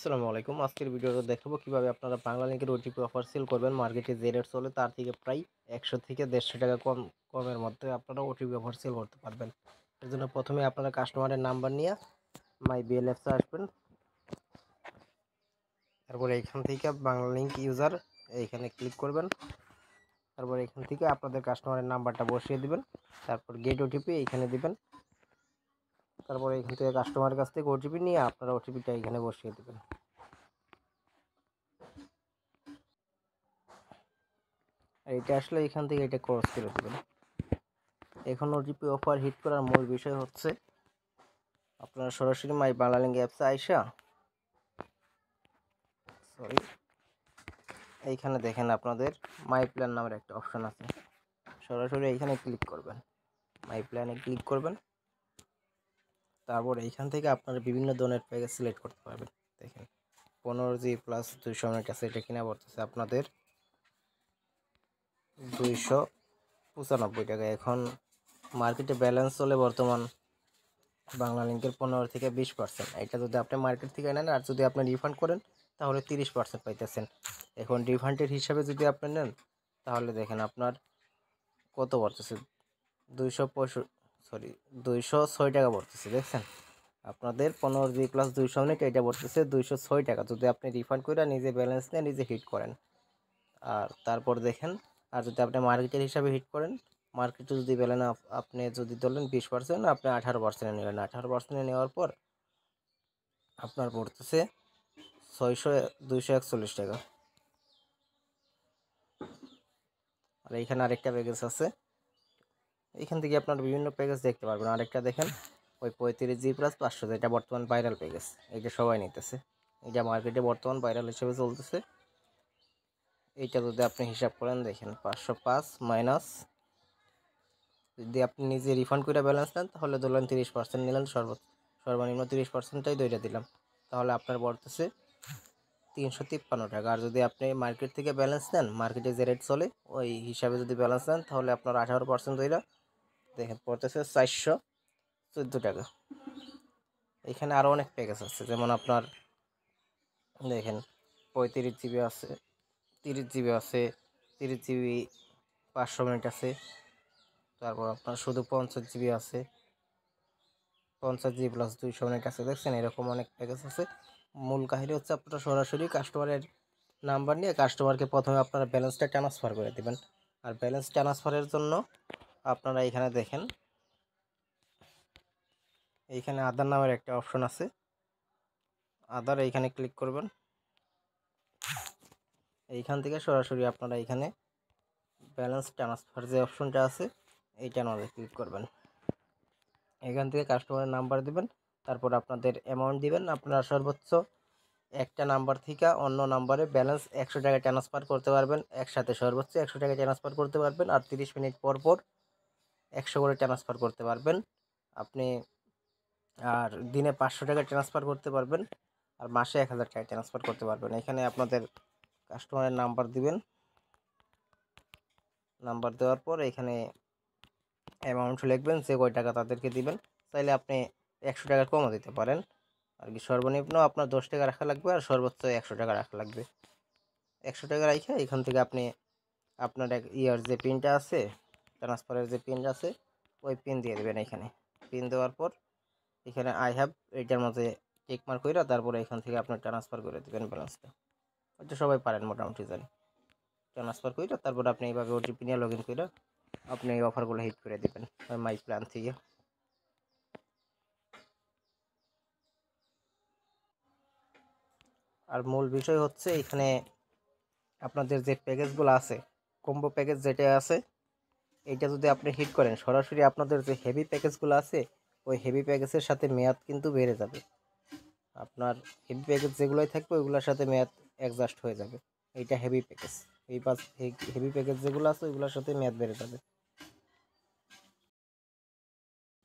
আসসালামু আলাইকুম। আজকের ভিডিওতে দেখাবো কিভাবে আপনারা বাংলা লিংকের ওটিপি অফার সেল করবেন। মার্কেটে যে রেট চলে তার থেকে প্রায় 100 থেকে 150 টাকা কমের মধ্যে আপনারা ওটিপি অফার সেল করতে পারবেন। এর জন্য প্রথমে আপনারা কাস্টমারের নাম্বার নিয়ে মাই বিএলএফসে আসবেন। তারপরে এখান থেকে বাংলা লিংক ইউজার এইখানে ক্লিক করবেন। তারপর এখান থেকে আপনাদের কাস্টমারের নাম্বারটা বসিয়ে দিবেন। তারপর গেট ওটিপি এইখানে দিবেন। তারপরে এখান থেকে কাস্টমারের কাছ থেকে ওটিপি নিয়ে আপনারা ওটিপিটা এখানে বসিয়ে দিবেন। এইটা আসলে এখান থেকে এটা ক্রস করে দেবেন। এখন ওটিপি অফার হিট করার মূল বিষয় হচ্ছে আপনারা সরাসরি মাই বাংলা লিংক অ্যাপসে আইসা এইখানে দেখেন আপনাদের মাই প্ল্যান নামের একটা অপশন আছে। সরাসরি এইখানে ক্লিক করবেন, মাই প্ল্যানে ক্লিক করবেন। তারপর এইখান থেকে আপনারা বিভিন্ন ধরনের প্যাকেজ সিলেক্ট করতে পারবেন। দেখেন 15GB প্লাস 200 মিনিট আছে, এটা কিনা পড়তেছে আপনাদের 295 টাকা। এখন মার্কেটে ব্যালেন্স চলে বর্তমান বাংলা লিংকের 15 থেকে 20%। এটা যদি আপনি মার্কেট থেকে নেন আর যদি আপনি রিফান্ড করেন তাহলে 30% পাইতেছেন। এখন রিফান্ডের হিসাবে যদি আপনি নেন তাহলে দেখেন আপনার কত পড়তেছে, 206 টাকা পড়তেছে। দেখছেন আপনাদের 15GB প্লাস 200 মিনিট এটা পড়তেছে 206 টাকা যদি আপনি রিফান্ড করে নিজে ব্যালেন্স নিয়ে নিজে হিট করেন। আর তারপর দেখেন, আর যদি আপনি মার্কেটের হিসাবে হিট করেন, মার্কেটে যদি বলেন আপনি যদি ধরলেন 20%, আপনি 18% নিলেন। 18% নেওয়ার পর আপনার পড়তেছে 241 টাকা। আর এইখানে আরেকটা প্যাকেজ আছে, এইখান থেকে আপনার বিভিন্ন প্যাকেজ দেখতে পারবেন। আরেকটা দেখেন ওই 35GB প্লাস 500, এটা বর্তমান ভাইরাল প্যাকেজ, এইটা সবাই নিতেছে, এটা মার্কেটে বর্তমান ভাইরাল হিসেবে চলতেছে। এইটা যদি আপনি হিসাব করেন দেখেন 505 মাইনাস, যদি আপনি নিজে রিফান্ড করে ব্যালেন্স নেন তাহলে ধরলেন 30% নিলেন, সর্বনিম্ন 30%টাই দইটা দিলাম, তাহলে আপনার পড়তেছে 353 টাকা। আর যদি আপনি মার্কেট থেকে ব্যালেন্স নেন, মার্কেটে যে রেট চলে ওই হিসাবে যদি ব্যালেন্স নেন তাহলে আপনার 18% দইটা দেখেন পড়তেছে 414 টাকা। এখানে আরও অনেক প্যাকেজ আছে, যেমন আপনার দেখেন 35GB আছে, 30GB আছে, 30GB 500 মিনিট আছে। তারপর আপনার শুধু 50GB আছে, 50GB প্লাস 200 মিনিট আছে। দেখছেন এরকম অনেক প্যাকেজ আছে। মূল কাহিনী হচ্ছে আপনারা সরাসরি কাস্টমারের নাম্বার নিয়ে কাস্টমারকে প্রথমে আপনারা ব্যালেন্সটা ট্রান্সফার করে দেবেন। আর ব্যালেন্স ট্রান্সফারের জন্য আপনারা এখানে দেখেন, এইখানে আধার নামের একটা অপশন আছে, আধার এইখানে ক্লিক করবেন। এইখান থেকে সরাসরি আপনারা এখানে ব্যালেন্স ট্রান্সফার যে অপশনটা আছে এইটা নামে ক্লিক করবেন। এখান থেকে কাস্টমারের নাম্বার দিবেন, তারপর আপনাদের অ্যামাউন্ট দিবেন। আপনারা সর্বোচ্চ একটা নাম্বার থেকে অন্য নাম্বারে ব্যালেন্স 100 টাকা ট্রান্সফার করতে পারবেন, একসাথে সর্বোচ্চ 100 টাকা ট্রান্সফার করতে পারবেন। আর 30 মিনিট পর পর 100 করে ট্রান্সফার করতে পারবেন আপনি। আর দিনে 500 টাকা ট্রান্সফার করতে পারবেন, আর মাসে 1000 টাকা ট্রান্সফার করতে পারবেন। এখানে আপনাদের কাস্টমারের নাম্বার দিবেন, নাম্বার দেওয়ার পর এখানে অ্যামাউন্ট লিখবেন, যে কয় টাকা তাদেরকে দিবেন। চাইলে আপনি 100 টাকা কমও দিতে পারেন, আর কি সর্বনিম্ন আপনার 10 টাকা রাখা লাগবে আর সর্বোচ্চ 100 টাকা রাখা লাগবে। 100 টাকা রাখা এখান থেকে আপনি আপনার ইয়ার যে পিনটা আছে, ট্রান্সফারের যে পিনটা আছে ওই পিন দিয়ে দেবেন। এখানে পিন দেওয়ার পর এখানে আই হ্যাভ এইটার মধ্যে টিক মার্ক করে তারপরে এখান থেকে আপনি ট্রান্সফার করে দেবেন ব্যালেন্সটা। এটা সবাই পারেন মোটামুটি জানি। ট্রান্সফার করে তারপর আপনি এইভাবে ওটিপি নিয়ে লগ ইন করে আপনি এই অফারগুলো হিট করে দেবেন মাই প্ল্যান থেকে। আর মূল বিষয় হচ্ছে এখানে আপনাদের যে প্যাকেজগুলো আছে, কম্বো প্যাকেজ যেটা আছে, এইটা যদি আপনি হিট করেন সরাসরি আপনাদের যে হেভি প্যাকেজগুলো আছে ওই হেভি প্যাকেজের সাথে মেয়াদ কিন্তু বেড়ে যাবে। আপনার হেভি প্যাকেজ যেগুলোই থাকবে ওইগুলোর সাথে মেয়াদ অ্যাডজাস্ট হয়ে যাবে। এইটা হেভি প্যাকেজ, এই হেভি প্যাকেজ যেগুলো আছে ওইগুলোর সাথে মেয়াদ বেড়ে যাবে।